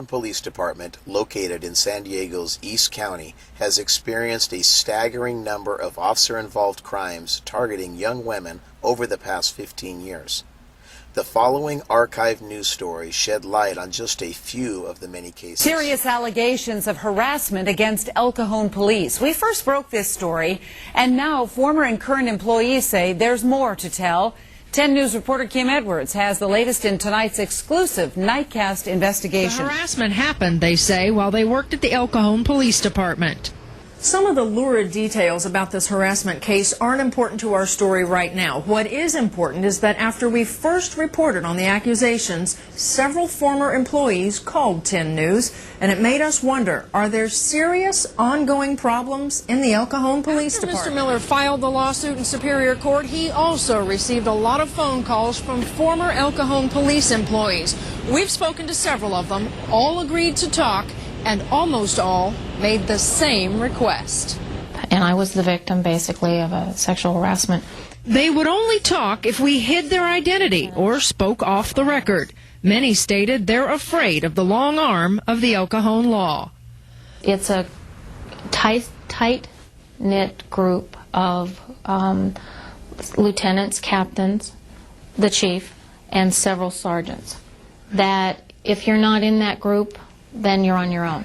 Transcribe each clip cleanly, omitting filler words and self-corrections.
Cajon Police Department, located in San Diego's East County, has experienced a staggering number of officer-involved crimes targeting young women over the past 15 years. The following archived news story shed light on just a few of the many cases. Serious allegations of harassment against El Cajon police. We first broke this story, and now former and current employees say there's more to tell. 10 News reporter Kim Edwards has the latest in tonight's exclusive Nightcast investigation. The harassment happened, they say, while they worked at the El Cajon Police Department. Some of the lurid details about this harassment case aren't important to our story right now. What is important is that after we first reported on the accusations, several former employees called 10 News, and it made us wonder, are there serious ongoing problems in the El Cajon Police Department? Mr. Miller filed the lawsuit in Superior Court. He also received a lot of phone calls from former El Cajon police employees. We've spoken to several of them, all agreed to talk, and almost all made the same request. And I was the victim, basically, of a sexual harassment. They would only talk if we hid their identity or spoke off the record. Many stated they're afraid of the long arm of the El Cajon law. It's a tight-knit group of lieutenants, captains, the chief, and several sergeants, that if you're not in that group, then you're on your own.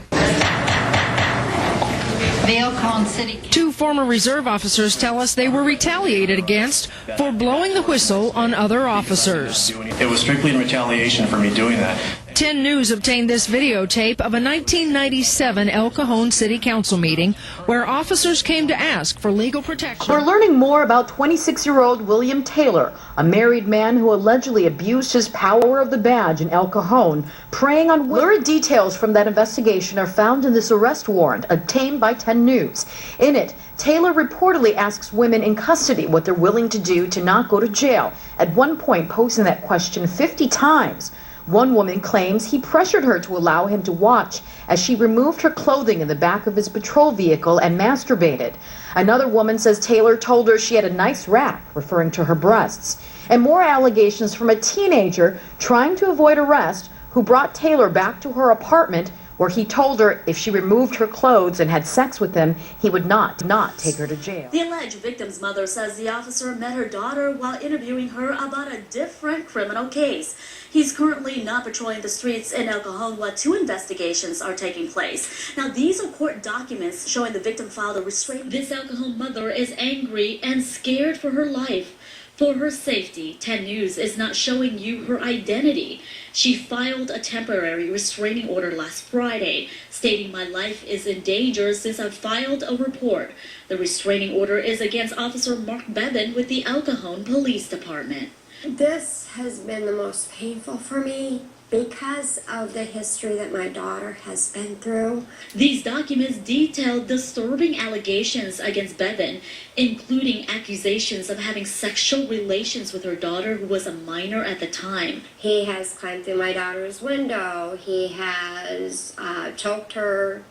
Two former reserve officers tell us they were retaliated against for blowing the whistle on other officers. It was strictly in retaliation for me doing that. 10 News obtained this videotape of a 1997 El Cajon City Council meeting where officers came to ask for legal protection. We're learning more about 26-year-old William Taylor, a married man who allegedly abused his power of the badge in El Cajon, preying on lurid details from that investigation are found in this arrest warrant obtained by 10 News. In it, Taylor reportedly asks women in custody what they're willing to do to not go to jail, at one point posing that question 50 times. One woman claims he pressured her to allow him to watch as she removed her clothing in the back of his patrol vehicle and masturbated. Another woman says Taylor told her she had a nice rack, referring to her breasts. And more allegations from a teenager trying to avoid arrest who brought Taylor back to her apartment, where he told her if she removed her clothes and had sex with him, he would not take her to jail. The alleged victim's mother says the officer met her daughter while interviewing her about a different criminal case. He's currently not patrolling the streets in El Cajon while two investigations are taking place. Now, these are court documents showing the victim filed a restraining. This El Cajon mother is angry and scared for her life. For her safety, 10 News is not showing you her identity. She filed a temporary restraining order last Friday, stating my life is in danger since I filed a report. The restraining order is against Officer Mark Bevan with the El Cajon Police Department. This has been the most painful for me because of the history that my daughter has been through. These documents detail disturbing allegations against Bevan, including accusations of having sexual relations with her daughter, who was a minor at the time. He has climbed through my daughter's window. He has choked her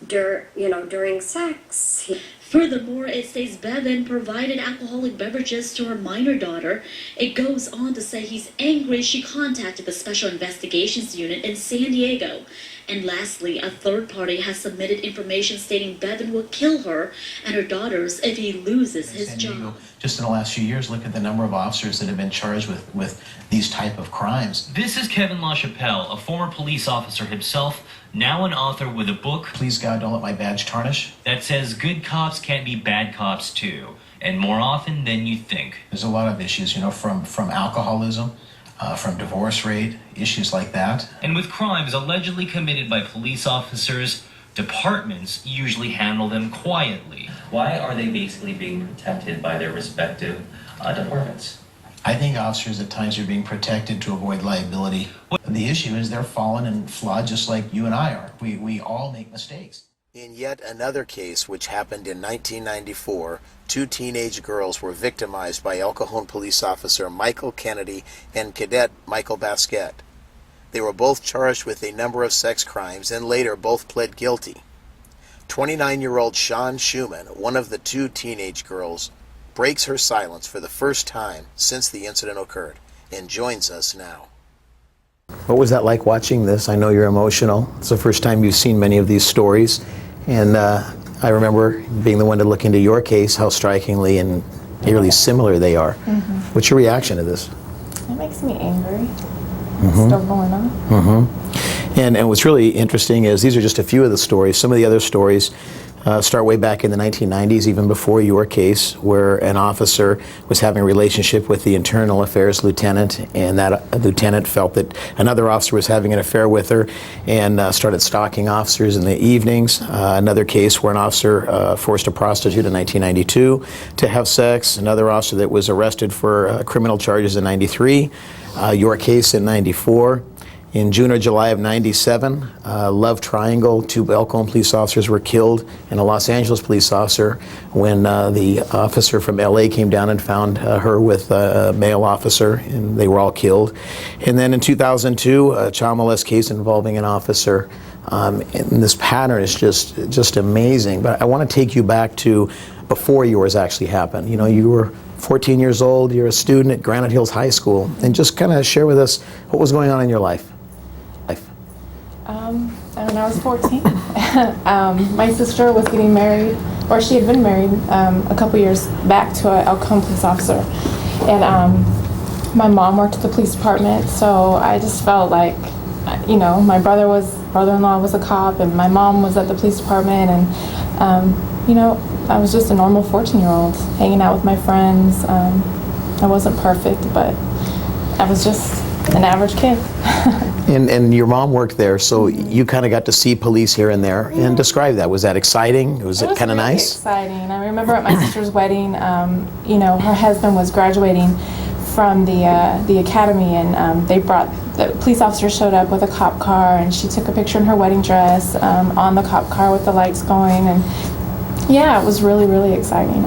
during sex. Furthermore, it states Bevan provided alcoholic beverages to her minor daughter. It goes on to say he's angry she contacted the Special Investigations Unit in San Diego. And lastly, a third party has submitted information stating Bevan will kill her and her daughters if he loses his job. Just in the last few years, look at the number of officers that have been charged with these type of crimes. This is Kevin LaChapelle, a former police officer himself, now an author with a book, Please God, Don't Let My Badge Tarnish, that says good cops can't be bad cops too, and more often than you think. There's a lot of issues, from alcoholism, from divorce rate, issues like that. And with crimes allegedly committed by police officers, departments usually handle them quietly. Why are they basically being protected by their respective departments? I think officers at times are being protected to avoid liability. The issue is they're fallen and flawed just like you and I are. We all make mistakes. In yet another case which happened in 1994, two teenage girls were victimized by El Cajon police officer Michael Kennedy and cadet Michael Basquet. They were both charged with a number of sex crimes and later both pled guilty. 29-year-old Shawn Shuman, one of the two teenage girls, breaks her silence for the first time since the incident occurred and joins us now. What was that like watching this? I know you're emotional. It's the first time you've seen many of these stories. And I remember being the one to look into your case, how strikingly and eerily similar they are. What's your reaction to this? It makes me angry. It's still going on. And what's really interesting is these are just a few of the stories. Some of the other stories start way back in the 1990s, even before your case, where an officer was having a relationship with the internal affairs lieutenant, and that lieutenant felt that another officer was having an affair with her and started stalking officers in the evenings. Another case where an officer forced a prostitute in 1992 to have sex. Another officer that was arrested for criminal charges in 93. Your case in 94. In June or July of 97, Love Triangle, 2 El Cajon police officers were killed, and a Los Angeles police officer when the officer from LA came down and found her with a male officer, and they were all killed. And then in 2002, a child molest case involving an officer. And this pattern is just amazing. But I want to take you back to before yours actually happened. You know, you were 14 years old, you're a student at Granite Hills High School, and just kind of share with us what was going on in your life. When I was 14, my sister was getting married, or she had been married a couple years back to an El Cajon police officer. And my mom worked at the police department, so I just felt like, you know, my brother-in-law was a cop, and my mom was at the police department, and, you know, I was just a normal 14-year-old hanging out with my friends. I wasn't perfect, but I was just an average kid. And your mom worked there, so you kind of got to see police here and there. And describe that. Was that exciting? Was it kind of really nice? Exciting. I remember at my sister's wedding, you know, her husband was graduating from the academy, and the police officer showed up with a cop car, and she took a picture in her wedding dress on the cop car with the lights going, and yeah, it was really, really exciting.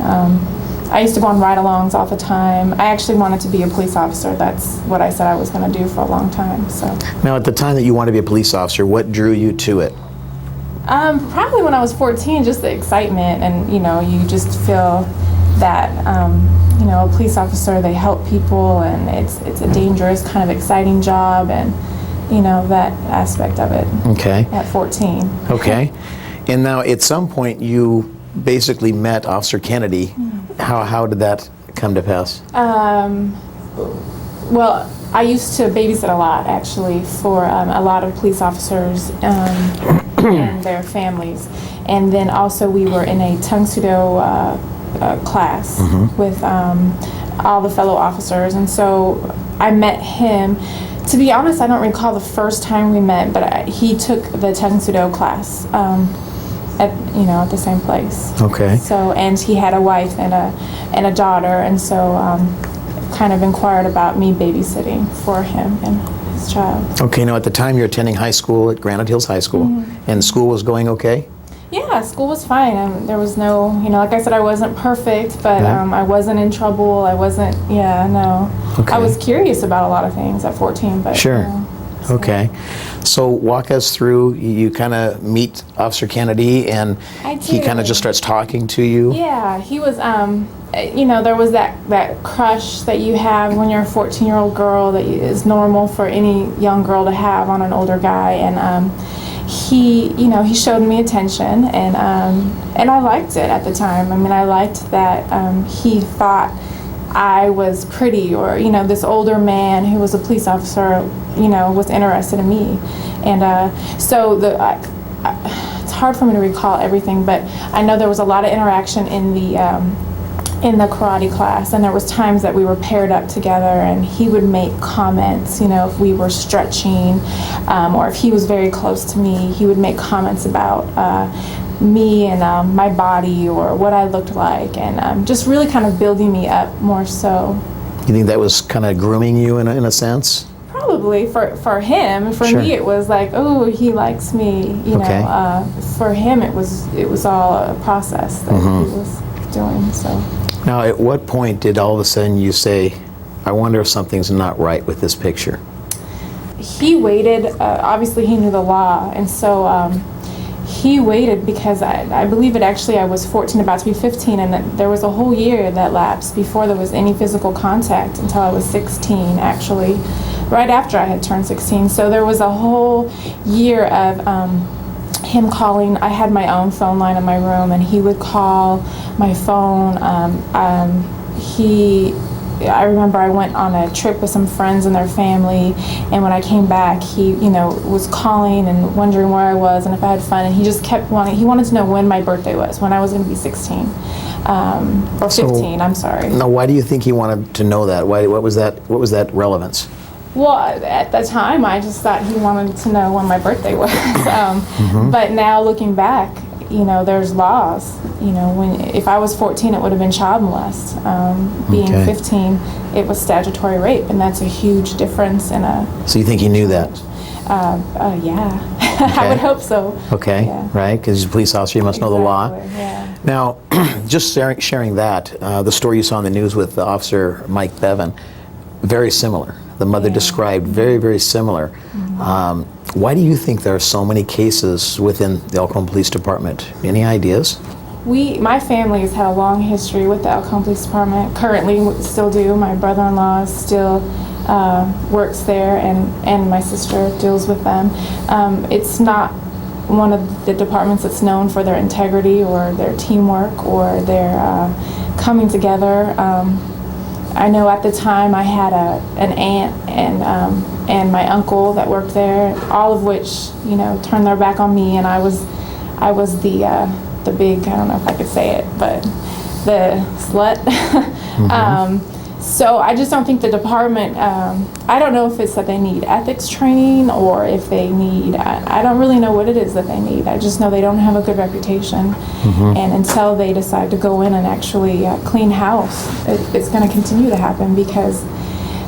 I used to go on ride-alongs all the time. I actually wanted to be a police officer. That's what I said I was going to do for a long time. So. Now, at the time that you wanted to be a police officer, what drew you to it? Probably when I was 14, just the excitement, and you know, you just feel that you know, a police officer, they help people, and it's a dangerous kind of exciting job, and you know, that aspect of it. Okay. At 14. Okay. And now, at some point, you basically met Officer Kennedy. How did that come to pass? Well, I used to babysit a lot, actually, for a lot of police officers and their families. And then also we were in a tongue pseudo class with all the fellow officers. And so I met him. To be honest, I don't recall the first time we met, but he took the tongue pseudo class. At the same place. Okay. So, and he had a wife and a daughter, and so kind of inquired about me babysitting for him and his child. Okay. Now, at the time, you're attending high school at Granite Hills High School, and school was going okay? Yeah, school was fine. There was no, like I said, I wasn't perfect, but I wasn't in trouble. I wasn't. Yeah, no. Okay. I was curious about a lot of things at 14, but sure. So. Okay. So walk us through, you kind of meet Officer Kennedy, and he kind of just starts talking to you. Yeah, he was, there was that crush that you have when you're a 14-year-old girl that is normal for any young girl to have on an older guy, and he showed me attention, and I liked it at the time. I mean, I liked that he thought I was pretty, or this older man who was a police officer, was interested in me, and so it's hard for me to recall everything, but I know there was a lot of interaction in the karate class, and there was times that we were paired up together, and he would make comments, if we were stretching, or if he was very close to me, he would make comments about me and my body or what I looked like, and just really kind of building me up more so. You think that was kind of grooming you in a sense? Probably for him. For sure. me, it was like, oh, he likes me. Okay. For him, it was all a process that he was doing. So. Now, at what point did all of a sudden you say, I wonder if something's not right with this picture? He waited. Obviously, he knew the law, and so he waited because I believe I was 14, about to be 15, and there was a whole year that lapsed before there was any physical contact until I was 16, actually. right after I had turned 16. So there was a whole year of him calling. I had my own phone line in my room, and he would call my phone. I remember I went on a trip with some friends and their family, and when I came back, he, was calling and wondering where I was and if I had fun, and he just kept he wanted to know when my birthday was, when I was going to be 16, or 15, I'm sorry. Now, why do you think he wanted to know that? What was that relevance? Well, at the time, I just thought he wanted to know when my birthday was. But now looking back, there's laws. If I was 14, it would have been child molest. Being 15, it was statutory rape, and that's a huge difference in a... So you think he knew that? Yeah. I would hope so. Okay, yeah. Right, because he's a police officer, you must know the law. Yeah. Now, just sharing that, the story you saw in the news with Officer Mike Bevan, very similar. The mother described very, very similar. Why do you think there are so many cases within the El Cajon Police Department? Any ideas? My family has had a long history with the El Cajon Police Department. Currently, still do. My brother-in-law still works there, and my sister deals with them. It's not one of the departments that's known for their integrity or their teamwork or their coming together. I know at the time I had an aunt and my uncle that worked there, all of which turned their back on me, and I was the big, I don't know if I could say it, but the slut. So I just don't think the department, I don't know if it's that they need ethics training or if they need, I don't really know what it is that they need. I just know they don't have a good reputation. And until they decide to go in and actually clean house, it's going to continue to happen, because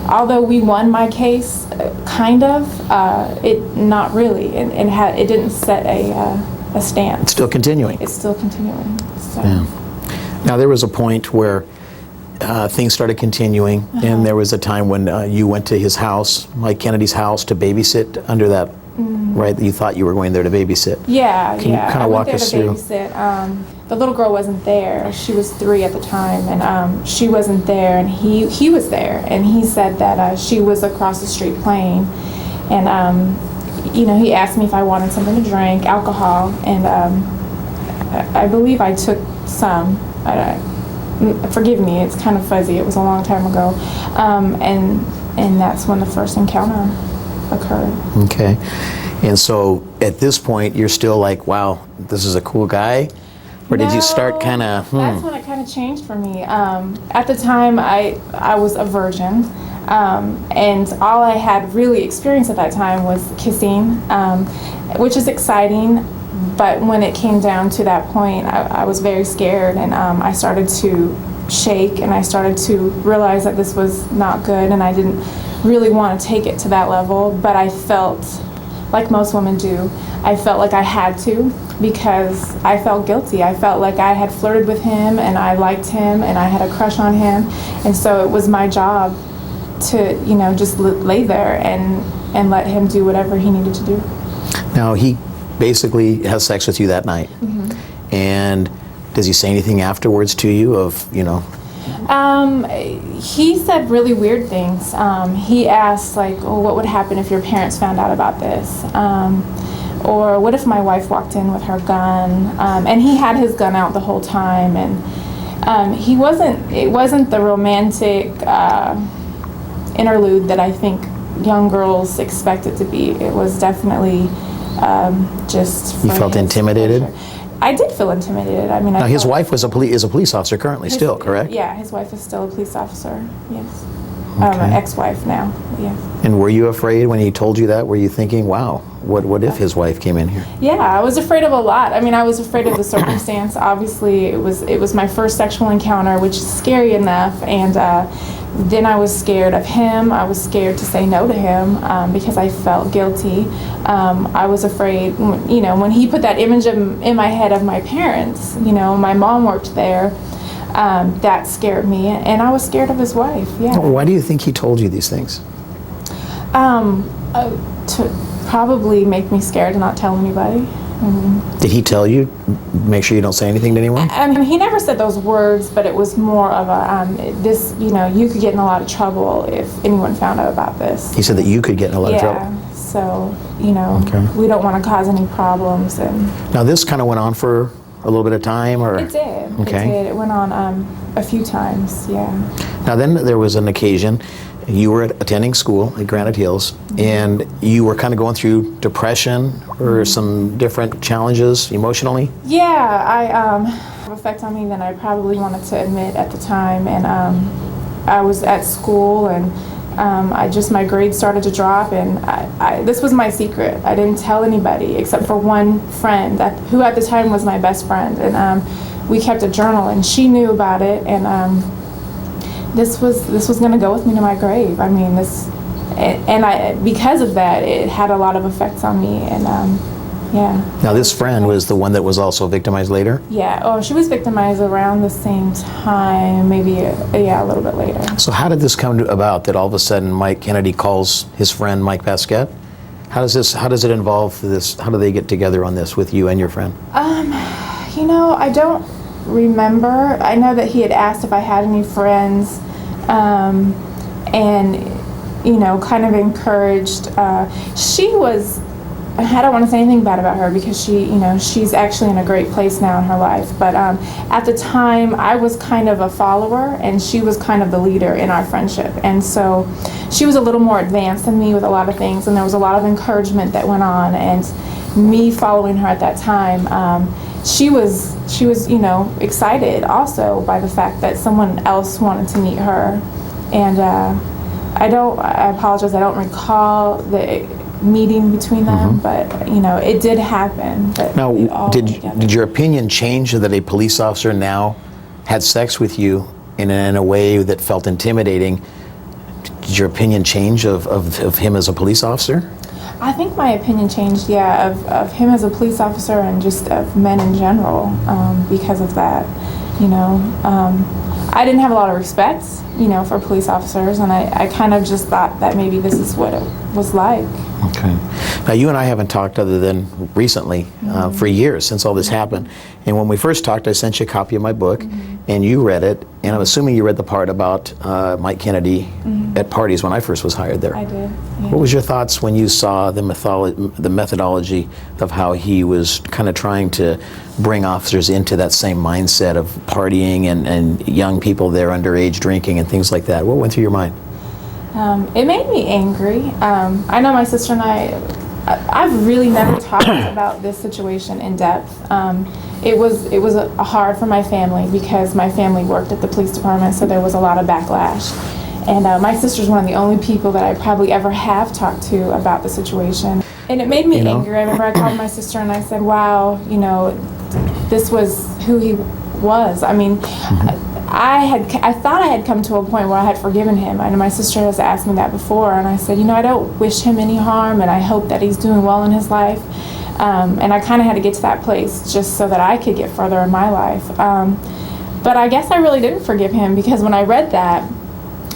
although we won my case, kind of, not really. It didn't set a stance. It's still continuing. It's still continuing. So. Yeah. Now, there was a point where things started continuing, and there was a time when you went to his house, Mike Kennedy's house, to babysit under that, right? You thought you were going there to babysit. Yeah, Can you kind of walk us through? Babysit. The little girl wasn't there. She was 3 at the time, and she wasn't there, and he was there, and he said that she was across the street playing, and he asked me if I wanted something to drink, alcohol, and I believe I took some. Forgive me, it's kind of fuzzy. It was a long time ago, and that's when the first encounter occurred. Okay, and so at this point, you're still like, wow, this is a cool guy? Or did you start kind of, That's when it kind of changed for me. At the time, I was a virgin, and all I had really experienced at that time was kissing, which is exciting. But when it came down to that point, I was very scared, and I started to shake, and I started to realize that this was not good, and I didn't really want to take it to that level. But I felt, like most women do, I felt like I had to, because I felt guilty. I felt like I had flirted with him, and I liked him, and I had a crush on him, and so it was my job to, just lay there and let him do whatever he needed to do. Now, he basically has sex with you that night. And does he say anything afterwards to you of, He said really weird things. He asked, like, oh, what would happen if your parents found out about this? Or what if my wife walked in with her gun? And he had his gun out the whole time, and it wasn't the romantic interlude that I think young girls expect it to be. It was definitely just. You felt intimidated? Pleasure. I did feel intimidated. I mean, now, his wife is a police officer currently, still, correct? Yeah, his wife is still a police officer. Yes, okay. Ex-wife now. Yes. And were you afraid when he told you that? Were you thinking, "Wow, what if his wife came in here?" Yeah, I was afraid of a lot. I mean, I was afraid of the circumstance. Obviously, it was my first sexual encounter, which is scary enough, and then I was scared of him. I was scared to say no to him because I felt guilty. I was afraid, when he put that image in my head of my parents, my mom worked there, that scared me, and I was scared of his wife, yeah. Why do you think he told you these things? To probably make me scared to not tell anybody. Did he tell you, make sure you don't say anything to anyone? He never said those words, but it was more of a, this, you could get in a lot of trouble if anyone found out about this. He said that you could get in a lot of trouble? Yeah, so, we don't want to cause any problems. And now this kind of went on for a little bit of time, or? It did. Okay. It did. It went on a few times, yeah. Now then there was an occasion, you were attending school at Granite Hills, and you were kind of going through depression or some different challenges emotionally? Yeah, I have effect on me than I probably wanted to admit at the time, and I was at school, and my grades started to drop, and this was my secret. I didn't tell anybody except for one friend who at the time was my best friend, and we kept a journal, and she knew about it, and this was going to go with me to my grave. I mean, because of that, it had a lot of effects on me, and yeah. Now this friend was the one that was also victimized later? Yeah, she was victimized around the same time, maybe a little bit later. So how did this come about that all of a sudden Mike Kennedy calls his friend Mike Basquette? How does it involve this? How do they get together on this with you and your friend? I don't remember. I know that he had asked if I had any friends, and kind of encouraged. She was, I don't want to say anything bad about her because she's actually in a great place now in her life, but at the time I was kind of a follower and she was kind of the leader in our friendship, and so she was a little more advanced than me with a lot of things, and there was a lot of encouragement that went on, and me following her at that time, she was excited also by the fact that someone else wanted to meet her, and I apologize, I don't recall the meeting between them, but it did happen. Now, did your opinion change that a police officer now had sex with you in a way that felt intimidating? Did your opinion change of him as a police officer? I think my opinion changed, of him as a police officer and just of men in general, because of that. I didn't have a lot of respect, for police officers, and I kind of just thought that maybe this is what it was like. Okay. Now, you and I haven't talked other than recently, for years, since all this happened. And when we first talked, I sent you a copy of my book, and you read it, and I'm assuming you read the part about Mike Kennedy at parties when I first was hired there. I did. Yeah. What was your thoughts when you saw the methodology of how he was kind of trying to bring officers into that same mindset of partying and young people there underage drinking and things like that? What went through your mind? It made me angry. I know my sister and I've really never talked about this situation in depth. It was hard for my family because my family worked at the police department, so there was a lot of backlash. And my sister's one of the only people that I probably ever have talked to about the situation. And it made me angry. I remember I called my sister and I said, wow, this was who he was. I mean, I thought I had come to a point where I had forgiven him. And my sister has asked me that before, and I said, I don't wish him any harm, and I hope that he's doing well in his life. And I kind of had to get to that place just so that I could get further in my life. But I guess I really didn't forgive him, because when I read that,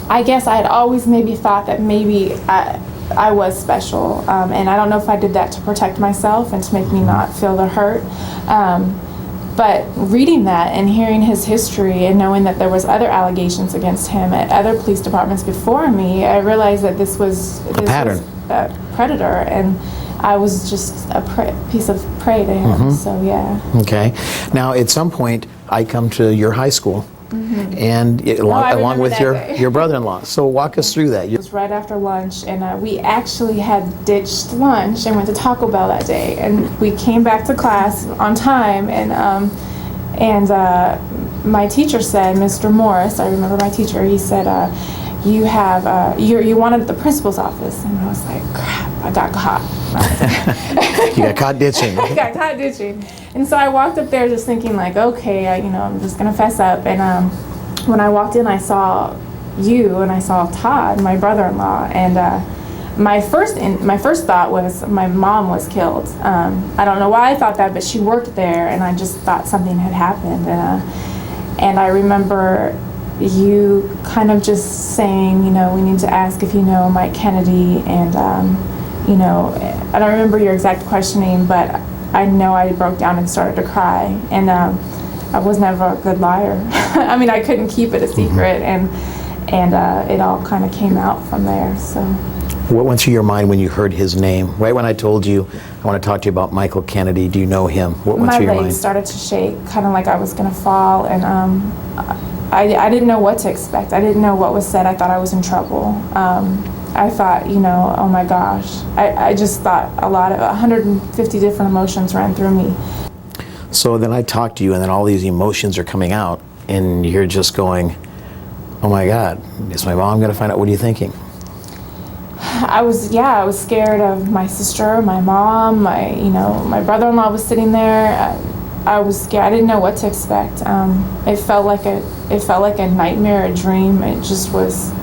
I guess I had always maybe thought that maybe I was special. And I don't know if I did that to protect myself and to make me not feel the hurt. But reading that and hearing his history and knowing that there was other allegations against him at other police departments before me, I realized that this was a pattern, a predator, and I was just a piece of prey to him. So yeah. Okay. Now, at some point, I come to your high school, and along with your brother-in-law. So walk us through that. It was right after lunch, and we actually had ditched lunch and went to Taco Bell that day. And we came back to class on time, and my teacher said, Mr. Morris, I remember my teacher, he said, you wanted at the principal's office. And I was like, crap, I got caught. You got caught ditching. I got caught ditching. And so I walked up there just thinking like, okay, I'm just going to fess up. And when I walked in, I saw you and I saw Todd, my brother-in-law. And my first thought was my mom was killed. I don't know why I thought that, but she worked there, and I just thought something had happened. And I remember you kind of just saying, we need to ask if you know Mike Kennedy, and I don't remember your exact questioning, but I know I broke down and started to cry, and I was never a good liar. I mean, I couldn't keep it a secret, and it all kind of came out from there. So. What went through your mind when you heard his name? Right when I told you I want to talk to you about Michael Kennedy, do you know him? What went through your mind? My legs started to shake, kind of like I was going to fall, and I didn't know what to expect. I didn't know what was said. I thought I was in trouble. I thought, you know, oh my gosh. I just thought 150 different emotions ran through me. So then I talked to you, and then all these emotions are coming out, and you're just going, oh my God, is my mom going to find out? What are you thinking? I was scared of my sister, my mom, my brother-in-law was sitting there. I was scared. I didn't know what to expect. It felt like a nightmare, a dream. It just was.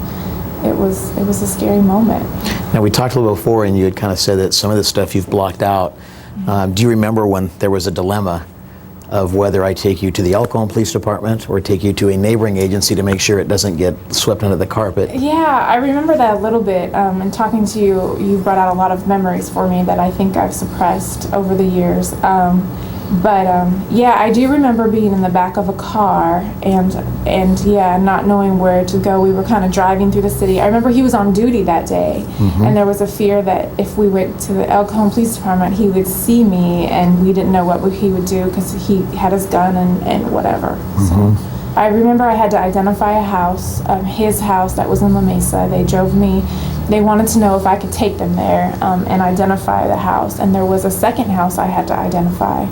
It was a scary moment. Now, we talked a little before, and you had kind of said that some of the stuff you've blocked out. Do you remember when there was a dilemma of whether I take you to the El Cajon Police Department or take you to a neighboring agency to make sure it doesn't get swept under the carpet? Yeah, I remember that a little bit. And talking to you, you've brought out a lot of memories for me that I think I've suppressed over the years. Yeah, I do remember being in the back of a car and yeah, not knowing where to go. We were kind of driving through the city. I remember he was on duty that day, and there was a fear that if we went to the El Cajon Police Department, he would see me, and we didn't know what he would do because he had his gun and whatever. So I remember I had to identify a house, his house that was in La Mesa. They drove me. They wanted to know if I could take them there and identify the house. And there was a second house I had to identify.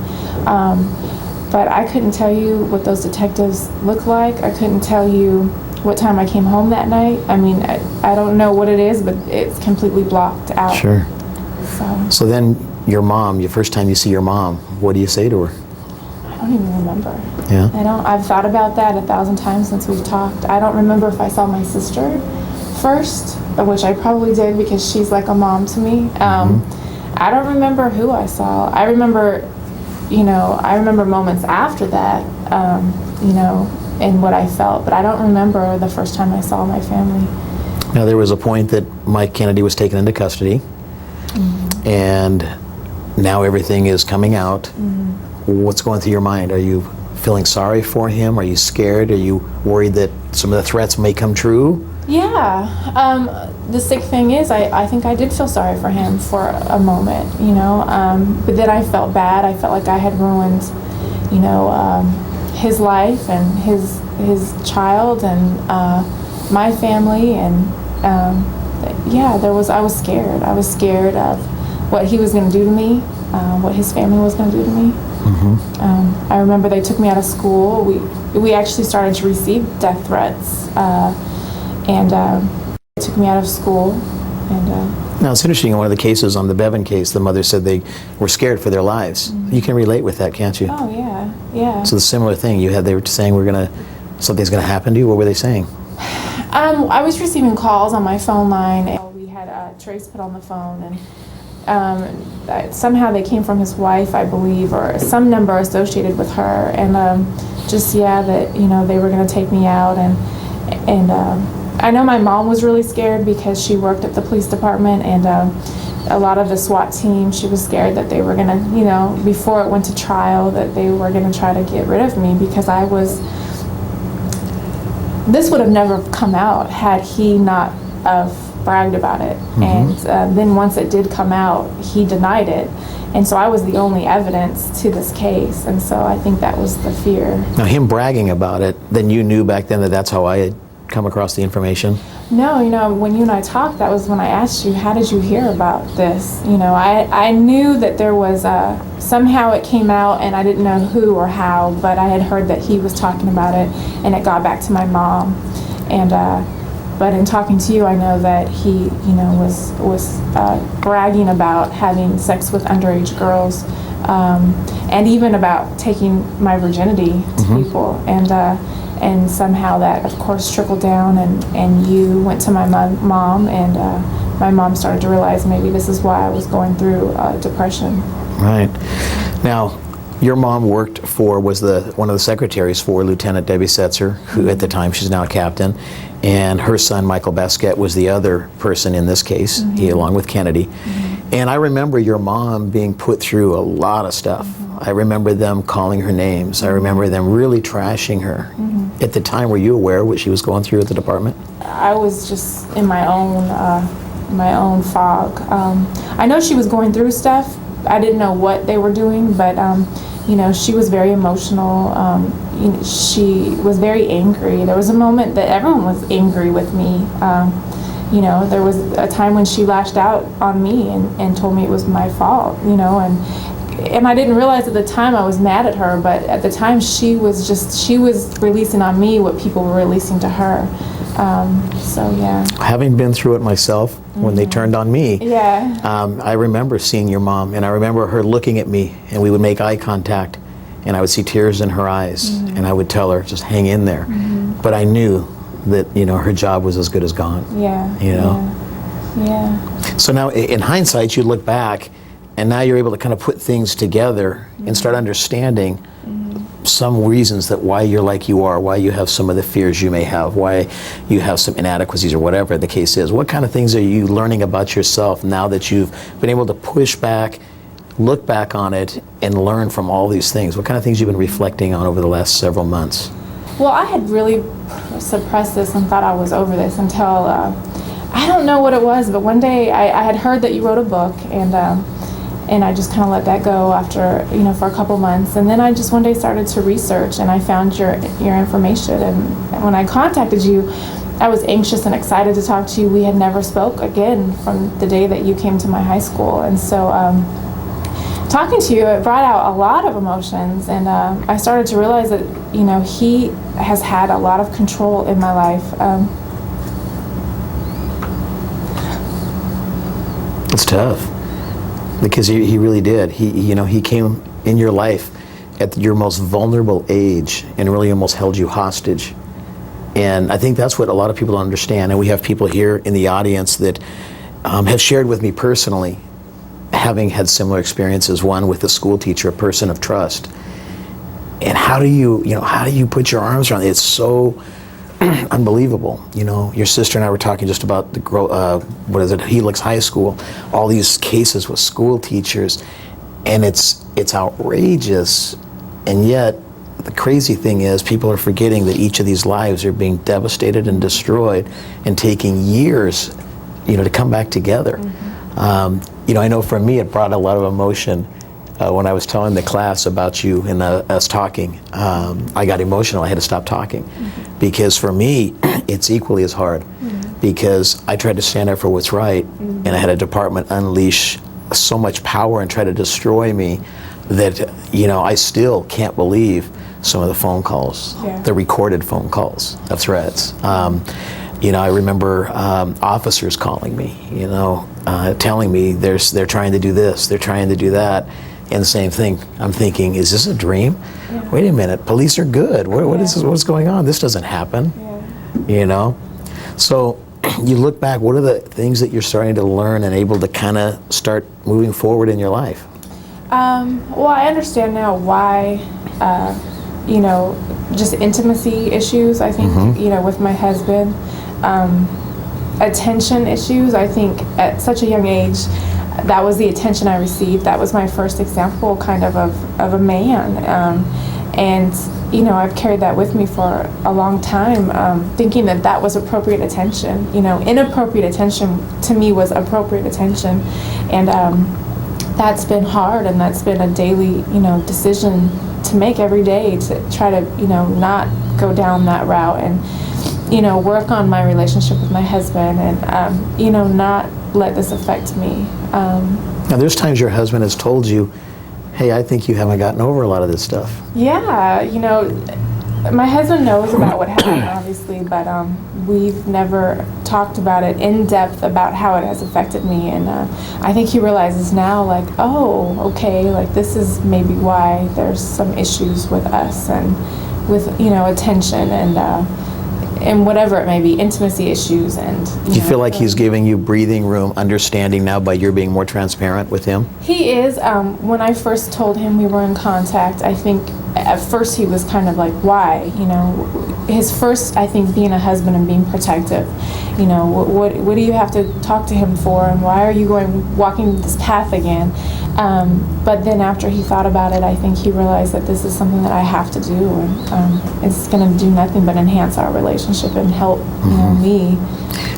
But I couldn't tell you what those detectives looked like. I couldn't tell you what time I came home that night. I mean, I don't know what it is, but it's completely blocked out. Sure. So then your mom, your first time you see your mom, what do you say to her? I don't even remember. Yeah. I've thought about that 1,000 times since we've talked. I don't remember if I saw my sister first, which I probably did because she's like a mom to me. I don't remember who I saw. I remember moments after that, and what I felt, but I don't remember the first time I saw my family. Now, there was a point that Mike Kennedy was taken into custody, and now everything is coming out. What's going through your mind? Are you feeling sorry for him? Are you scared? Are you worried that some of the threats may come true? Yeah. The sick thing is, I think I did feel sorry for him for a moment, but then I felt bad. I felt like I had ruined, his life and his child and my family, and I was scared. I was scared of what he was going to do to me, what his family was going to do to me. I remember they took me out of school. We actually started to receive death threats, and they took me out of school. And now, it's interesting, in one of the cases, on the Bevan case, the mother said they were scared for their lives. You can relate with that, can't you? Oh, yeah. So the similar thing, they were saying something's going to happen to you. What were they saying? I was receiving calls on my phone line. And we had Trace put on the phone, and somehow they came from his wife, I believe, or some number associated with her, and that they were going to take me out, and I know my mom was really scared because she worked at the police department, and a lot of the SWAT team, she was scared that they were going to, before it went to trial, that they were going to try to get rid of me because this would have never come out had he not bragged about it. And then once it did come out, he denied it. And so I was the only evidence to this case. And so I think that was the fear. Now, him bragging about it, then you knew back then that that's how I had come across the information? No, when you and I talked, that was when I asked you, how did you hear about this? I knew that there was somehow it came out, and I didn't know who or how, but I had heard that he was talking about it, and it got back to my mom. And but in talking to you, I know that he, was bragging about having sex with underage girls, and even about taking my virginity to people, and somehow that, of course, trickled down, and you went to my mom, and my mom started to realize maybe this is why I was going through depression. Right. Now, your mom was one of the secretaries for Lieutenant Debbie Setzer, who at the time, she's now a captain, and her son, Michael Basquette, was the other person in this case, he along with Kennedy. And I remember your mom being put through a lot of stuff. I remember them calling her names. I remember them really trashing her. At the time, were you aware of what she was going through at the department? I was just in my own fog. I know she was going through stuff. I didn't know what they were doing, but you know, she was very emotional. She was very angry. There was a moment that everyone was angry with me. You know, there was a time when she lashed out on me and told me it was my fault, you know, and I didn't realize at the time I was mad at her, but at the time she was releasing on me what people were releasing to her. So yeah. Having been through it myself, when they turned on me, I remember seeing your mom, and I remember her looking at me, and we would make eye contact, and I would see tears in her eyes, and I would tell her, just hang in there. But I knew that, you know, her job was as good as gone. You know? Yeah. So now, in hindsight, you look back, and now you're able to kind of put things together and start understanding some reasons that why you're like you are, why you have some of the fears you may have, why you have some inadequacies or whatever the case is. What kind of things are you learning about yourself now that you've been able to push back, look back on it, and learn from all these things? What kind of things you've been reflecting on over the last several months? Well, I had really suppressed this and thought I was over this until, I don't know what it was, but one day I had heard that you wrote a book, and I just kind of let that go after, you know, for a couple months. And then I just one day started to research, and I found your information. And when I contacted you, I was anxious and excited to talk to you. We had never spoke again from the day that you came to my high school. And so talking to you, it brought out a lot of emotions. And I started to realize that, you know, he has had a lot of control in my life. It's tough. Because he really did. He came in your life at your most vulnerable age and really almost held you hostage. And I think that's what a lot of people don't understand. And we have people here in the audience that have shared with me personally, having had similar experiences. One with a school teacher, a person of trust. And how do you put your arms around it? It's so unbelievable. You know, your sister and I were talking just about the Helix High School, all these cases with school teachers, and it's outrageous. And yet the crazy thing is people are forgetting that each of these lives are being devastated and destroyed and taking years, you know, to come back together. You know, I know for me it brought a lot of emotion when I was telling the class about you and us talking. I got emotional. I had to stop talking because for me it's equally as hard because I tried to stand up for what's right, and I had a department unleash so much power and try to destroy me that, you know, I still can't believe some of the phone calls, the recorded phone calls of threats. You know, I remember officers calling me, you know, telling me they're trying to do this, they're trying to do that. And the same thing, I'm thinking, is this a dream? Wait a minute, police are good. What is this, what's going on? This doesn't happen, you know? So you look back, what are the things that you're starting to learn and able to kind of start moving forward in your life? Well, I understand now why, you know, just intimacy issues, I think, you know, with my husband, attention issues, I think at such a young age, that was the attention I received. That was my first example kind of a man. And, you know, I've carried that with me for a long time, thinking that was appropriate attention. You know, inappropriate attention to me was appropriate attention. And that's been hard, and that's been a daily, you know, decision to make every day to try to, you know, not go down that route and, you know, work on my relationship with my husband and, you know, not let this affect me. Now, there's times your husband has told you, hey, I think you haven't gotten over a lot of this stuff. Yeah, you know, my husband knows about what happened, obviously, but we've never talked about it in depth about how it has affected me. And I think he realizes now, like, oh, okay, like this is maybe why there's some issues with us and with, you know, attention. And and whatever it may be, intimacy issues. And Do you feel like he's giving you breathing room, understanding now by your being more transparent with him? He is. When I first told him we were in contact, I think at first he was kind of like, why? His first, I think, being a husband and being protective. What do you have to talk to him for, and why are you walking this path again? But then after he thought about it, I think he realized that this is something that I have to do, and it's going to do nothing but enhance our relationship and help me.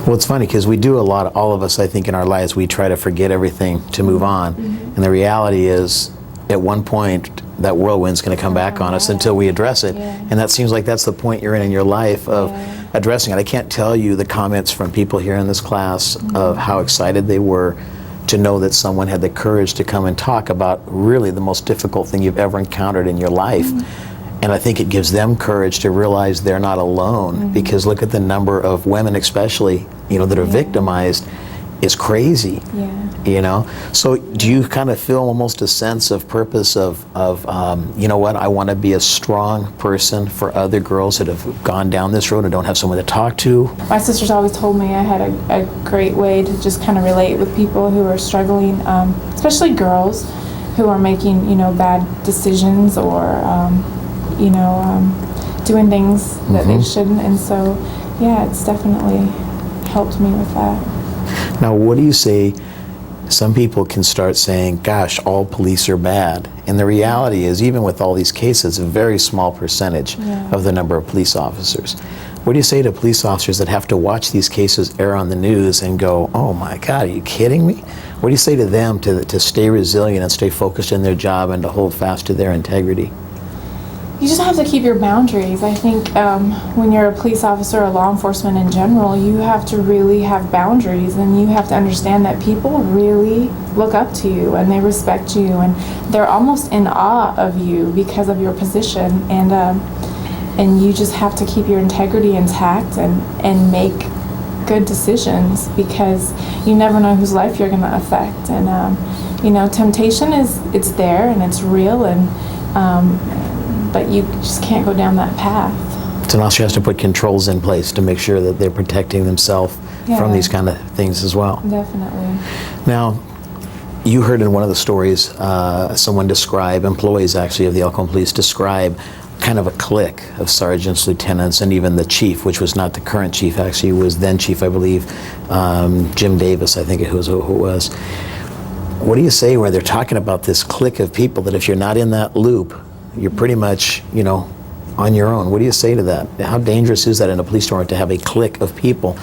Well, it's funny because we do a lot, all of us, I think, in our lives, we try to forget everything to move on. And the reality is, at one point, that whirlwind's going to come back on us until we address it. And that seems like that's the point you're in your life of addressing it. I can't tell you the comments from people here in this class of how excited they were to know that someone had the courage to come and talk about really the most difficult thing you've ever encountered in your life. And I think it gives them courage to realize they're not alone, because look at the number of women especially, that are victimized. Is crazy. So do you kind of feel almost a sense of purpose of you know what, I want to be a strong person for other girls that have gone down this road and don't have someone to talk to? My sister's always told me I had a great way to just kind of relate with people who are struggling, especially girls who are making, bad decisions or, doing things that they shouldn't. And so, it's definitely helped me with that. Now, what do you say? Some people can start saying, gosh, all police are bad. And the reality is, even with all these cases, a very small percentage of the number of police officers. What do you say to police officers that have to watch these cases air on the news and go, oh my God, are you kidding me? What do you say to them to stay resilient and stay focused in their job and to hold fast to their integrity? You just have to keep your boundaries. I think when you're a police officer or law enforcement in general, you have to really have boundaries, and you have to understand that people really look up to you and they respect you, and they're almost in awe of you because of your position, and you just have to keep your integrity intact and make good decisions, because you never know whose life you're going to affect. And temptation it's there and it's real, and but you just can't go down that path. So now she has to put controls in place to make sure that they're protecting themselves from these kind of things as well. Definitely. Now, you heard in one of the stories someone describe, employees actually of the Elkhorn Police describe kind of a clique of sergeants, lieutenants, and even the chief, which was not the current chief, actually was then chief, I believe, Jim Davis, I think it was who it was. What do you say where they're talking about this clique of people that if you're not in that loop, you're pretty much, on your own? What do you say to that? How dangerous is that in a police department to have a clique of people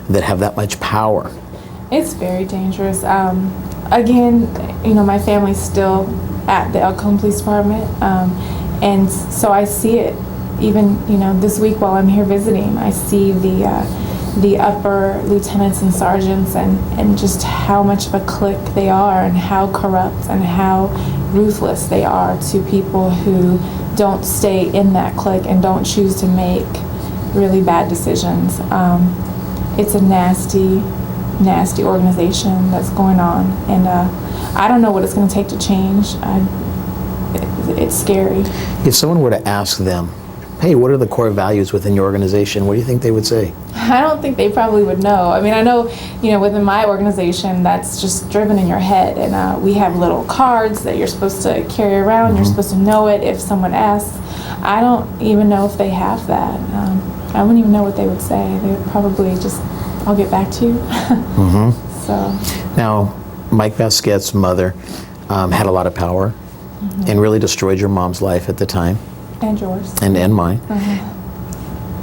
that have that much power? It's very dangerous. Again, my family's still at the Elkhorn Police Department, and so I see it even, this week while I'm here visiting. I see the upper lieutenants and sergeants and just how much of a clique they are, and how corrupt and how ruthless they are to people who don't stay in that clique and don't choose to make really bad decisions. It's a nasty, nasty organization that's going on, and I don't know what it's going to take to change. It's scary. If someone were to ask them, hey, what are the core values within your organization, what do you think they would say? I don't think they probably would know. I mean, I know, within my organization, that's just driven in your head, and we have little cards that you're supposed to carry around. You're supposed to know it if someone asks. I don't even know if they have that. I wouldn't even know what they would say. They would probably just, I'll get back to you. So. Now, Mike Basquet's mother had a lot of power and really destroyed your mom's life at the time. And yours. And mine.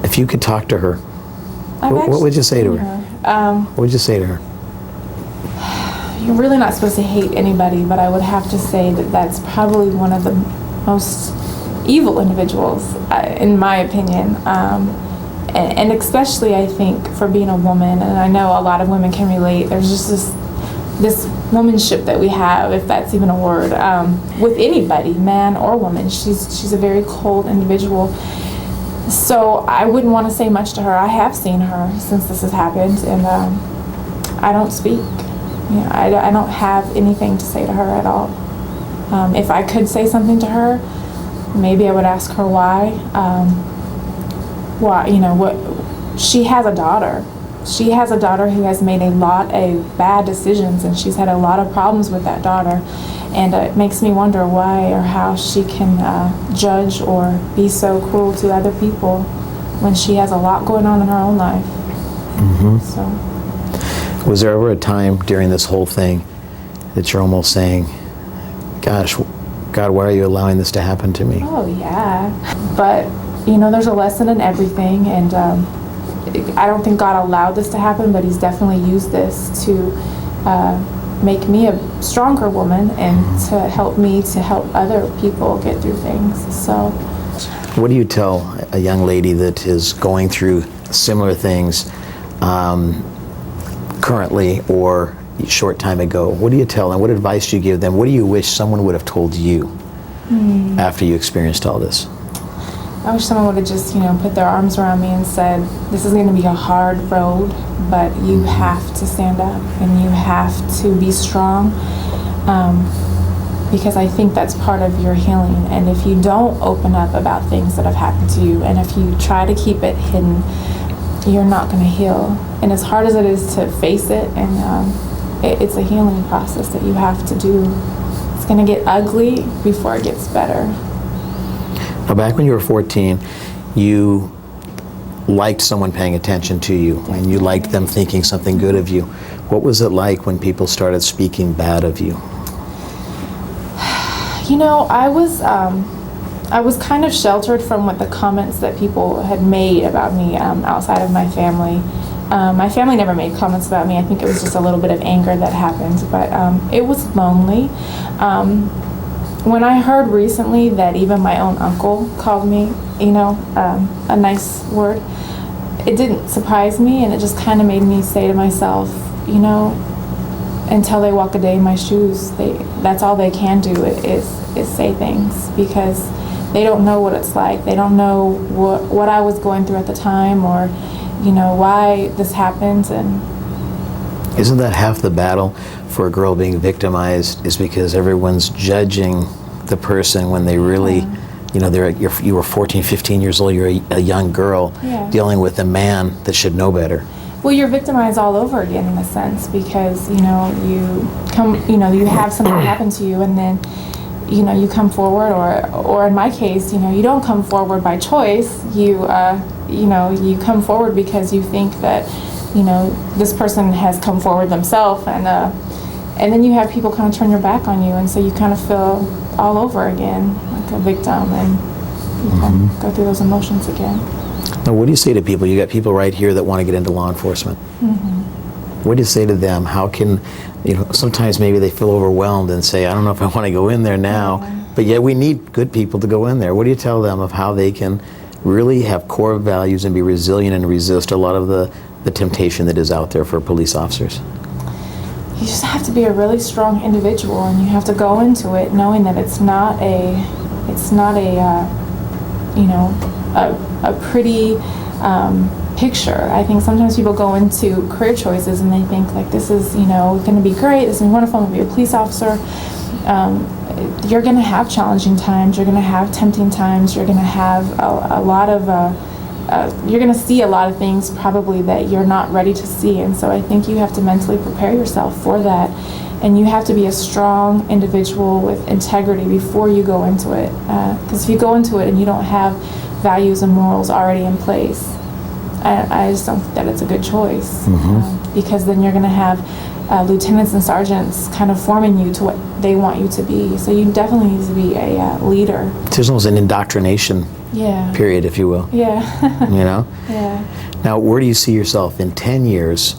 If you could talk to her, what would you say to her? What would you say to her? You're really not supposed to hate anybody, but I would have to say that that's probably one of the most evil individuals, in my opinion. And especially, I think, for being a woman, and I know a lot of women can relate, there's just this womanship that we have, if that's even a word, with anybody, man or woman. She's a very cold individual. So I wouldn't want to say much to her. I have seen her since this has happened, and I don't speak. I don't have anything to say to her at all. If I could say something to her, maybe I would ask her why, what she has a daughter. She has a daughter who has made a lot of bad decisions, and she's had a lot of problems with that daughter. And it makes me wonder why or how she can judge or be so cruel to other people when she has a lot going on in her own life. So, was there ever a time during this whole thing that you're almost saying, gosh, God, why are you allowing this to happen to me? oh yeah. But, you know, there's a lesson in everything, and I don't think God allowed this to happen, but he's definitely used this to make me a stronger woman and to help me to help other people get through things. So, what do you tell a young lady that is going through similar things currently or a short time ago? What do you tell them? What advice do you give them? What do you wish someone would have told you after you experienced all this? I wish someone would have just, you know, put their arms around me and said, this is going to be a hard road, but you have to stand up and you have to be strong, because I think that's part of your healing. And if you don't open up about things that have happened to you, and if you try to keep it hidden, you're not going to heal. And as hard as it is to face it, and it's a healing process that you have to do. It's going to get ugly before it gets better. Now, back when you were 14, you liked someone paying attention to you, and you liked them thinking something good of you. What was it like when people started speaking bad of you? You know, I was kind of sheltered from what the comments that people had made about me outside of my family. My family never made comments about me. I think it was just a little bit of anger that happened, but it was lonely. When I heard recently that even my own uncle called me, you know, a nice word, it didn't surprise me, and it just kind of made me say to myself, you know, until they walk a day in my shoes, that's all they can do is say things, because they don't know what it's like. They don't know what I was going through at the time, or, you know, why this happened. And isn't that half the battle for a girl being victimized, is because everyone's judging the person when they really, you know, you were 14, 15 years old, you're a young girl dealing with a man that should know better. Well, you're victimized all over again in a sense, because, you know, you have something happen to you, and then, you know, you come forward, or in my case, you know, you don't come forward by choice. You know, you come forward because you think that, you know, this person has come forward themselves, and then you have people kind of turn your back on you, and so you kind of feel all over again like a victim, and you kind of go through those emotions again. Now, what do you say to people? You got people right here that want to get into law enforcement. What do you say to them? How can, you know, sometimes maybe they feel overwhelmed and say, I don't know if I want to go in there now, but yet we need good people to go in there. What do you tell them of how they can really have core values and be resilient and resist a lot of the temptation that is out there for police officers? You just have to be a really strong individual, and you have to go into it knowing that it's not a you know, a pretty picture. I think sometimes people go into career choices and they think like, this is, you know, going to be great, this is wonderful, I'm going to be a police officer. You're going to have challenging times, you're going to have tempting times, you're going to have a lot of you're going to see a lot of things probably that you're not ready to see, and so I think you have to mentally prepare yourself for that, and you have to be a strong individual with integrity before you go into it, because if you go into it and you don't have values and morals already in place, I just don't think that it's a good choice, because then you're going to have lieutenants and sergeants kind of forming you to what they want you to be, so you definitely need to be a leader. There's almost an indoctrination period, if you will. You know? Now, where do you see yourself in 10 years?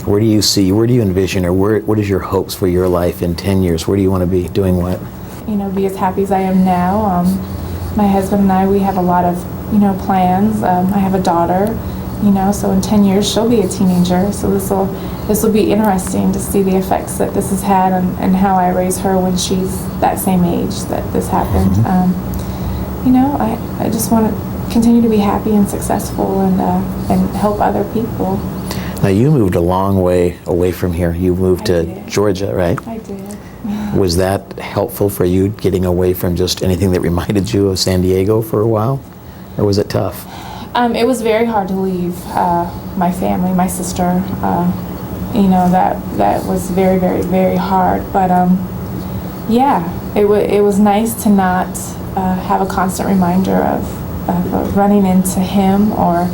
Where do you envision, or what is your hopes for your life in 10 years? Where do you want to be? Doing what? You know, be as happy as I am now. My husband and I, we have a lot of, you know, plans. I have a daughter, you know, so in 10 years she'll be a teenager. So this will be interesting to see the effects that this has had, and how I raise her when she's that same age that this happened. You know, I just want to continue to be happy and successful, and help other people. Now, you moved a long way away from here. You moved to Georgia, right? I did. Was that helpful for you, getting away from just anything that reminded you of San Diego for a while? Or was it tough? It was very hard to leave my family, my sister. You know, that was very, very, very hard. But yeah, it was nice to not have a constant reminder of running into him or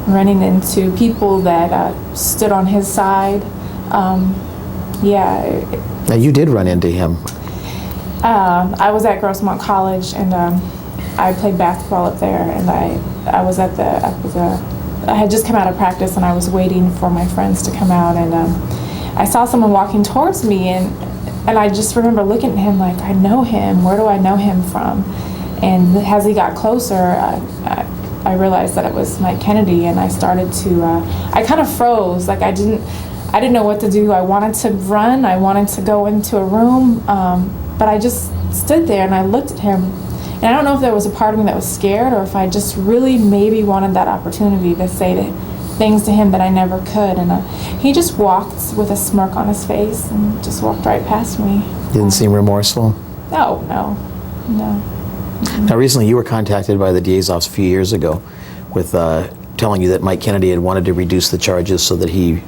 running into people that stood on his side. Yeah. Now you did run into him. I was at Grossmont College, and I played basketball up there, and I was at I had just come out of practice, and I was waiting for my friends to come out, and I saw someone walking towards me, and I just remember looking at him like, I know him. Where do I know him from? And as he got closer, I realized that it was Mike Kennedy, and I started to, I kind of froze. Like I didn't know what to do. I wanted to run. I wanted to go into a room, but I just stood there and I looked at him. And I don't know if there was a part of me that was scared or if I just really maybe wanted that opportunity to say things to him that I never could. And he just walked with a smirk on his face and just walked right past me. Didn't seem remorseful? No. Now, recently you were contacted by the DA's office a few years ago with telling you that Mike Kennedy had wanted to reduce the charges so that he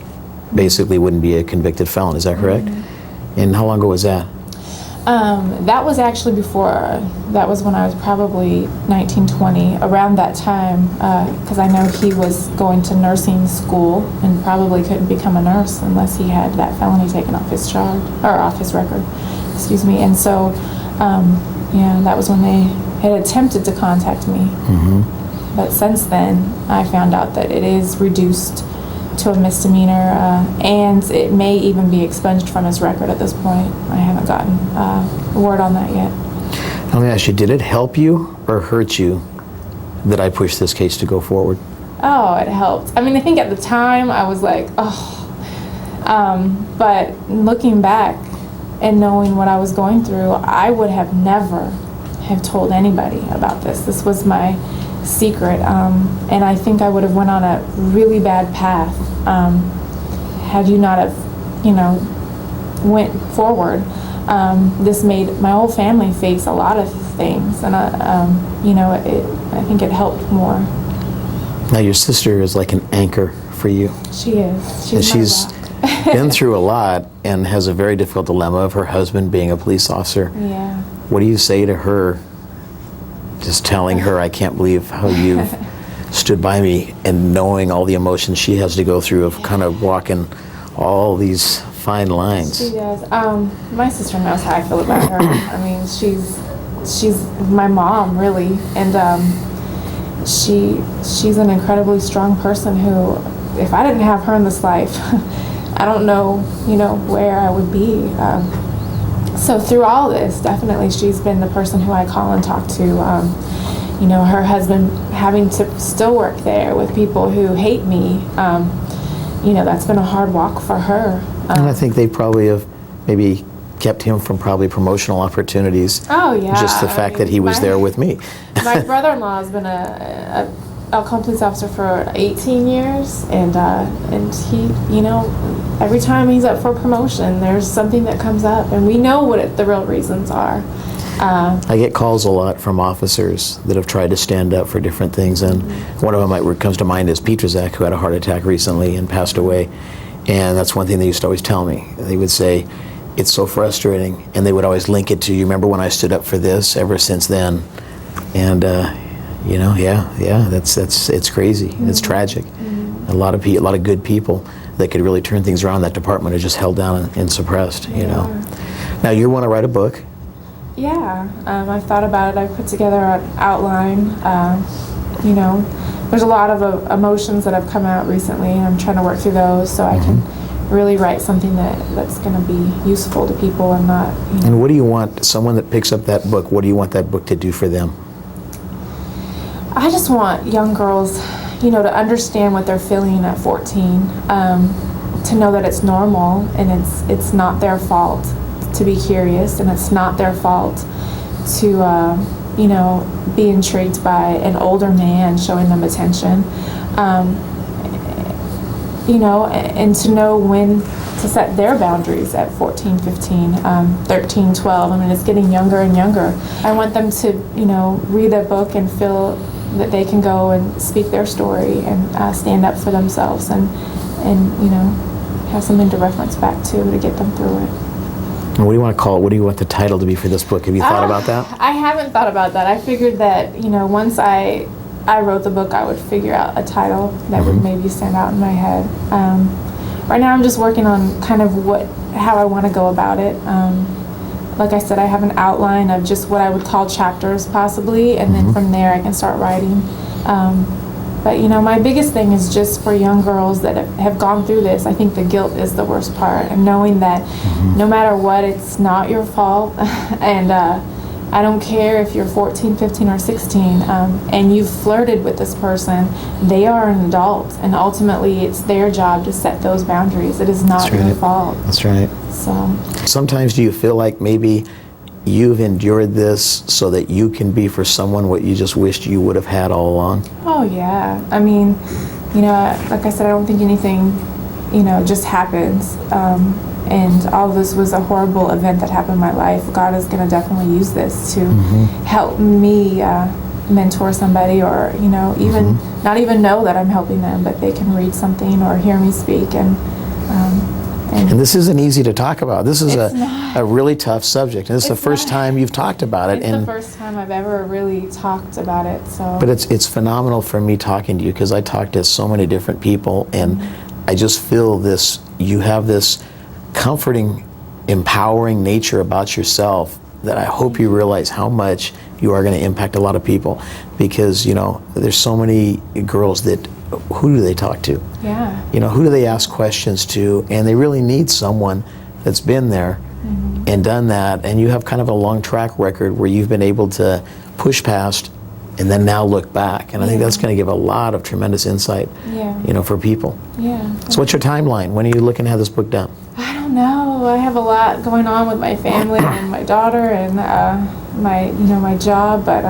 basically wouldn't be a convicted felon. Is that correct? And how long ago was that? That was actually that was when I was probably 19, 20, around that time, because I know he was going to nursing school and probably couldn't become a nurse unless he had that felony taken off his charge, or off his record, excuse me. And so, yeah, that was when they had attempted to contact me. Mm-hmm. But since then, I found out that it is reduced to a misdemeanor, and it may even be expunged from his record at this point. I haven't gotten word on that yet. Let me ask you, did it help you or hurt you that I pushed this case to go forward? Oh, it helped. I mean, I think at the time I was like, oh. But looking back and knowing what I was going through, I would have never have told anybody about this. This was my secret, and I think I would have went on a really bad path had you not have, went forward. This made my whole family face a lot of things, and I think it helped more. Now your sister is like an anchor for you. She is. She's been through a lot and has a very difficult dilemma of her husband being a police officer. Yeah. What do you say to her? Just telling her, I can't believe how you've stood by me, and knowing all the emotions she has to go through of kind of walking all these fine lines. She does. My sister knows how I feel about her. I mean, she's my mom, really, and she's an incredibly strong person who, if I didn't have her in this life, I don't know, where I would be. So through all this, definitely she's been the person who I call and talk to. Her husband having to still work there with people who hate me, that's been a hard walk for her. And I think they probably have maybe kept him from probably promotional opportunities. Oh, yeah. Just the fact that he was there with me. My brother-in-law has been a El Cajon police officer for 18 years, and he, every time he's up for promotion, there's something that comes up, and we know what the real reasons are. I get calls a lot from officers that have tried to stand up for different things, and one of them comes to mind is Petrazak, who had a heart attack recently and passed away, and that's one thing they used to always tell me. They would say, it's so frustrating, and they would always link it to, you remember when I stood up for this? Ever since then. And it's crazy. Mm-hmm. It's tragic. Mm-hmm. A lot of good people that could really turn things around. That department are just held down and suppressed. Now you want to write a book. Yeah, I've thought about it. I've put together an outline. There's a lot of emotions that have come out recently, and I'm trying to work through those so I can really write something that's going to be useful to people and not. And what do you want someone that picks up that book? What do you want that book to do for them? I just want young girls, to understand what they're feeling at 14, to know that it's normal and it's not their fault to be curious, and it's not their fault to, be intrigued by an older man showing them attention, and to know when to set their boundaries at 14, 15, 13, 12. I mean, it's getting younger and younger. I want them to, read a book and feel that they can go and speak their story and stand up for themselves and have something to reference back to get them through it. And what do you want to call it? What do you want the title to be for this book? Have you thought about that? I haven't thought about that. I figured that, once I wrote the book, I would figure out a title that would maybe stand out in my head. Right now I'm just working on kind of how I want to go about it. Like I said, I have an outline of just what I would call chapters possibly, and then from there I can start writing. But my biggest thing is just for young girls that have gone through this. I think the guilt is the worst part, and knowing that no matter what, it's not your fault. And I don't care if you're 14, 15, or 16, and you've flirted with this person. They are an adult, and ultimately it's their job to set those boundaries. It is not your fault. That's right. So sometimes do you feel like maybe you've endured this so that you can be for someone what you just wished you would have had all along? Oh yeah. I mean, like I said, I don't think anything, just happens. And all of this was a horrible event that happened in my life. God is going to definitely use this to help me mentor somebody, or even not even know that I'm helping them, but they can read something or hear me speak. And this isn't easy to talk about. This is a really tough subject. And this is the first time you've talked about it. It's the first time I've ever really talked about it. So. But it's phenomenal for me talking to you, because I talk to so many different people, and I just feel this. You have this comforting, empowering nature about yourself that I hope you realize how much you are going to impact a lot of people, because there's so many girls that, who do they talk to? Yeah. Who do they ask questions to? And they really need someone that's been there and done that, and you have kind of a long track record where you've been able to push past and then now look back, and I think that's going to give a lot of tremendous insight for people. Yeah. So what's your timeline? When are you looking to have this book done? I don't know. I have a lot going on with my family and my daughter and my job, but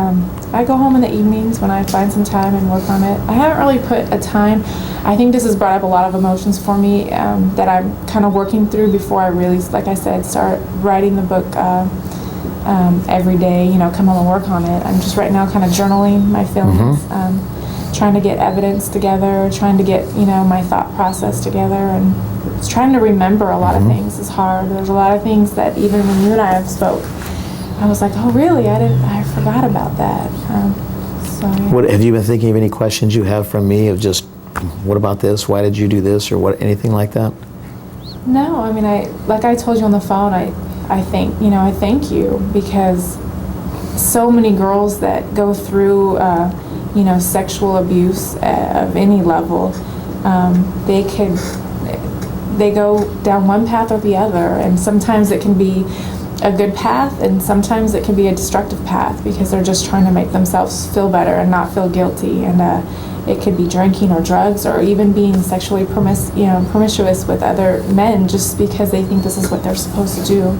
I go home in the evenings when I find some time and work on it. I haven't really put a time. I think this has brought up a lot of emotions for me that I'm kind of working through before I really, like I said, start writing the book every day, come home and work on it. I'm just right now kind of journaling my feelings, trying to get evidence together, trying to get, my thought process together, and trying to remember a lot of things is hard. There's a lot of things that even when you and I have spoke, I was like, oh really? I forgot about that. What have you been thinking of? Any questions you have from me of just, what about this? Why did you do this? Or what? Anything like that? No, I mean, like I told you on the phone, I thank you, because so many girls that go through, sexual abuse of any level, they go down one path or the other, and sometimes it can be a good path, and sometimes it can be a destructive path, because they're just trying to make themselves feel better and not feel guilty. And it could be drinking or drugs, or even being sexually promiscuous with other men just because they think this is what they're supposed to do.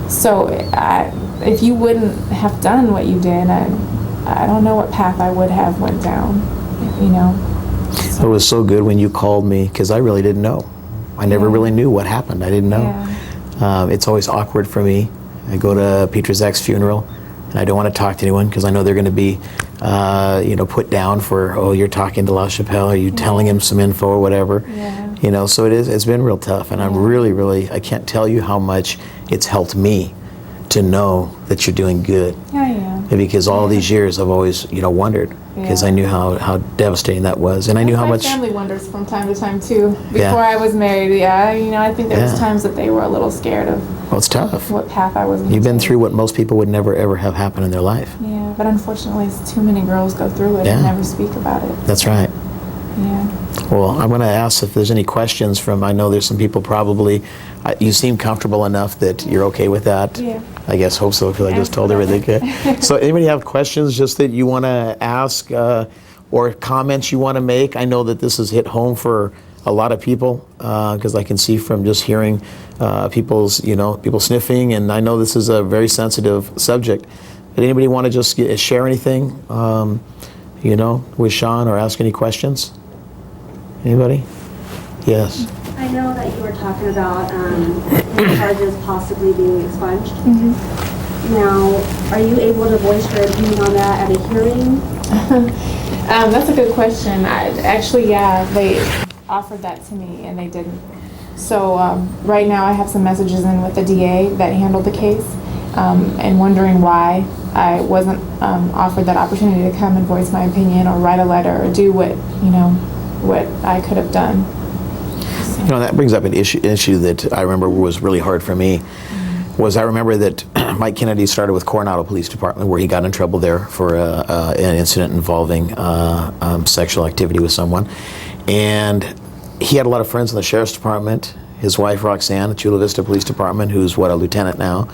So if you wouldn't have done what you did, I don't know what path I would have went down, So. It was so good when you called me, because I really didn't know. I never really knew what happened. I didn't know. Yeah. It's always awkward for me. I go to Peter Zach's funeral, and I don't want to talk to anyone, because I know they're going to be put down for, oh, you're talking to LaChapelle, or you telling him some info or whatever. Yeah. So it's been real tough, and I'm really, I can't tell you how much it's helped me to know that you're doing good. Yeah. Because all these years I've always, wondered, because I knew how devastating that was, and I knew how much. My family wonders from time to time too. Before I was married, I think there was times that they were a little scared of. Well, it's tough. What path I was going to You've been take. through what most people would never ever have happen in their life. Yeah, but unfortunately, too many girls go through it and never speak about it. That's right. Yeah. Well, I'm going to ask if there's any questions from. I know there's some people probably. You seem comfortable enough that you're okay with that. Yeah. I guess hope so. Because I just told everything. So, anybody have questions just that you want to ask, or comments you want to make? I know that this has hit home for a lot of people, because I can see from just hearing people sniffing, and I know this is a very sensitive subject. But anybody want to just share anything, with Shawn, or ask any questions? Anybody? Yes. I know that you were talking about charges possibly being expunged. Now, are you able to voice your opinion on that at a hearing? That's a good question. They offered that to me and they didn't. So right now I have some messages in with the DA that handled the case and wondering why I wasn't offered that opportunity to come and voice my opinion or write a letter or do what I could have done. So. That brings up an issue that I remember was really hard for me. I remember that Mike Kennedy started with Coronado Police Department, where he got in trouble there for an incident involving sexual activity with someone. And he had a lot of friends in the Sheriff's Department. His wife, Roxanne, at Chula Vista Police Department, who's a lieutenant now.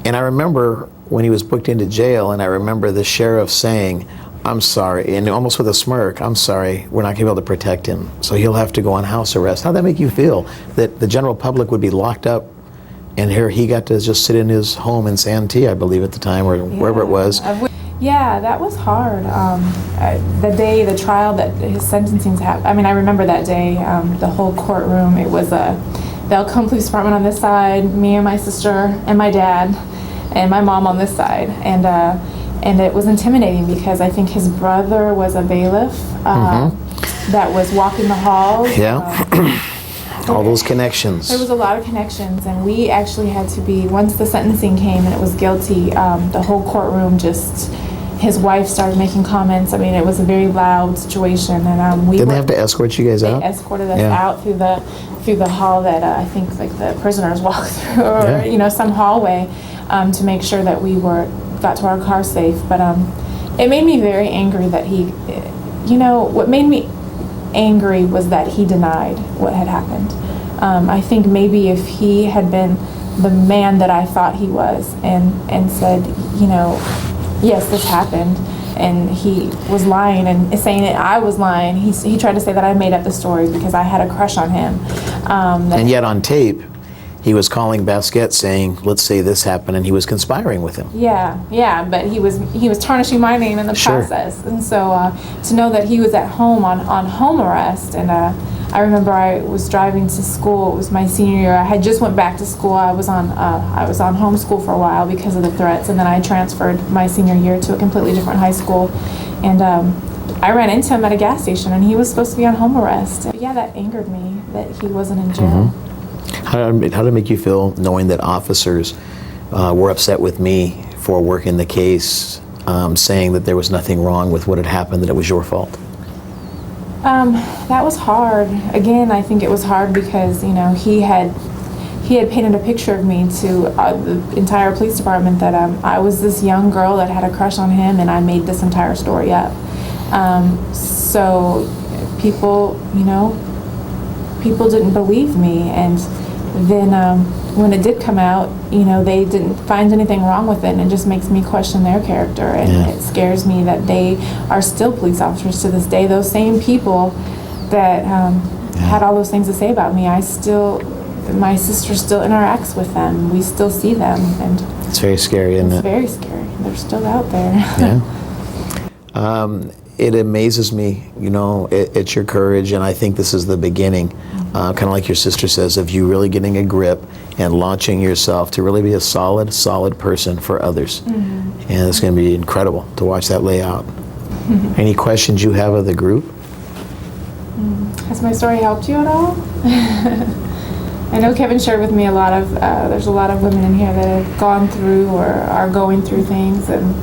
And I remember when he was booked into jail, and I remember the sheriff saying, "I'm sorry," and almost with a smirk, "I'm sorry, we're not going to be able to protect him, so he'll have to go on house arrest." How'd that make you feel, that the general public would be locked up, and here he got to just sit in his home in Santee, I believe at the time, or wherever it was? Yeah, that was hard. The trial that his sentencing happened, I remember that day, the whole courtroom, it was the El Cajon Police Department on this side, me and my sister and my dad and my mom on this side. And it was intimidating because I think his brother was a bailiff that was walking the halls. Yeah. All those connections. There was a lot of connections, and we actually had to be, once the sentencing came and it was guilty, the whole courtroom his wife started making comments. It was a very loud situation, and Didn't they have to escort you guys out? They escorted us out through the hall that I think the prisoners walked through, or some hallway, to make sure that we got to our car safe. But it made me very angry that what made me angry was that he denied what had happened. I think maybe if he had been the man that I thought he was and said, yes, this happened, and he was lying and saying that I was lying. He tried to say that I made up the story because I had a crush on him. And yet on tape, he was calling Basquette saying, "Let's say this happened," and he was conspiring with him. Yeah, but he was tarnishing my name in the process. And so to know that he was at home on home arrest, and I remember I was driving to school. It was my senior year. I had just went back to school. I was on homeschool for a while because of the threats, and then I transferred my senior year to a completely different high school. And I ran into him at a gas station, and he was supposed to be on home arrest. But yeah, that angered me that he wasn't in jail. How did it make you feel knowing that officers were upset with me for working the case, saying that there was nothing wrong with what had happened, that it was your fault? That was hard. Again, I think it was hard because he had painted a picture of me to the entire police department that I was this young girl that had a crush on him, and I made this entire story up. So people didn't believe me, and then when it did come out, they didn't find anything wrong with it, and it just makes me question their character, and it scares me that they are still police officers to this day. Those same people that had all those things to say about me, my sister still interacts with them. We still see them, and it's very scary, isn't it? It's very scary. They're still out there. Yeah. It amazes me, it's your courage, and I think this is the beginning, kind of like your sister says, of you really getting a grip and launching yourself to really be a solid person for others. And it's going to be incredible to watch that lay out. Any questions you have of the group? Has my story helped you at all? I know Kevin shared with me there's a lot of women in here that have gone through or are going through things, and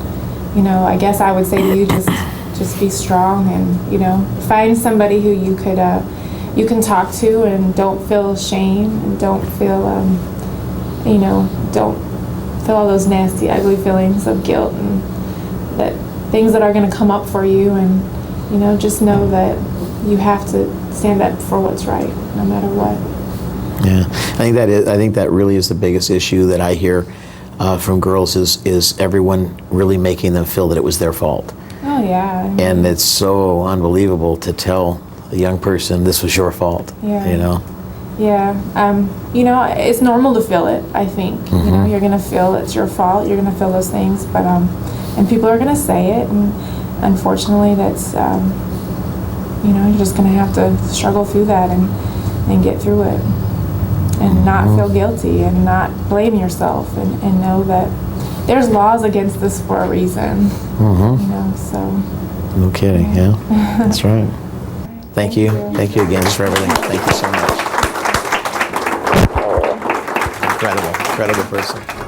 I guess I would say to you, just be strong, and find somebody who you can talk to, and don't feel shame, and don't feel don't feel all those nasty, ugly feelings of guilt, and that things that are going to come up for you, and just know that you have to stand up for what's right, no matter what. Yeah, I think that really is the biggest issue that I hear from girls is everyone really making them feel that it was their fault. Oh yeah. And it's so unbelievable to tell a young person this was your fault. Yeah. Yeah. It's normal to feel it, I think. You're gonna feel it's your fault, you're gonna feel those things, but and people are gonna say it, and unfortunately that's you're just gonna have to struggle through that and get through it. And not feel guilty, and not blame yourself, and know that there's laws against this for a reason. You know, so. No kidding, yeah. That's right. Thank you. Thank you again just for everything. Thank you so much. Incredible person.